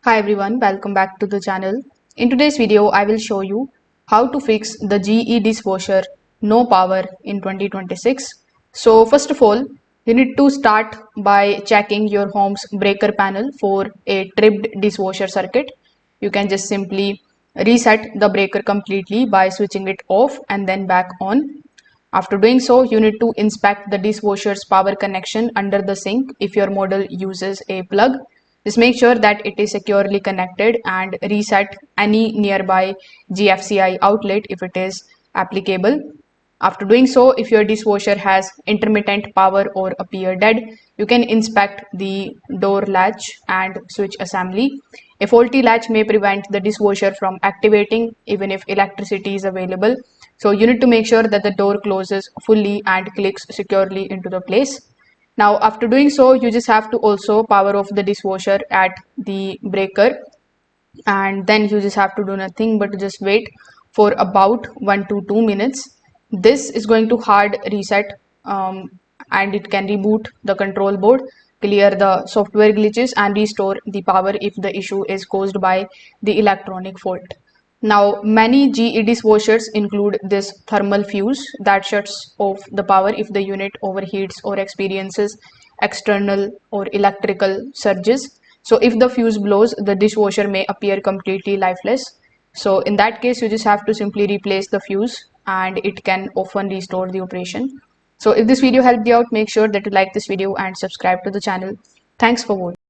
Hi everyone, welcome back to the channel. In today's video, I will show you how to fix the GE dishwasher no power in 2026. So first of all, you need to start by checking your home's breaker panel for a tripped dishwasher circuit. You can just simply reset the breaker completely by switching it off and then back on. After doing so, you need to inspect the dishwasher's power connection under the sink if your model uses a plug. Just make sure that it is securely connected and reset any nearby GFCI outlet if it is applicable. After doing so, if your dishwasher has intermittent power or appear dead, you can inspect the door latch and switch assembly. A faulty latch may prevent the dishwasher from activating even if electricity is available. So you need to make sure that the door closes fully and clicks securely into the place. Now, after doing so, you just have to also power off the dishwasher at the breaker, and then you just have to do nothing but just wait for about 1 to 2 minutes. This is going to hard reset, and it can reboot the control board, clear the software glitches, and restore the power if the issue is caused by the electronic fault. Now, many GE dishwashers include this thermal fuse that shuts off the power if the unit overheats or experiences external or electrical surges. So, if the fuse blows, the dishwasher may appear completely lifeless. So, in that case, you just have to simply replace the fuse and it can often restore the operation. So, if this video helped you out, make sure that you like this video and subscribe to the channel. Thanks for watching.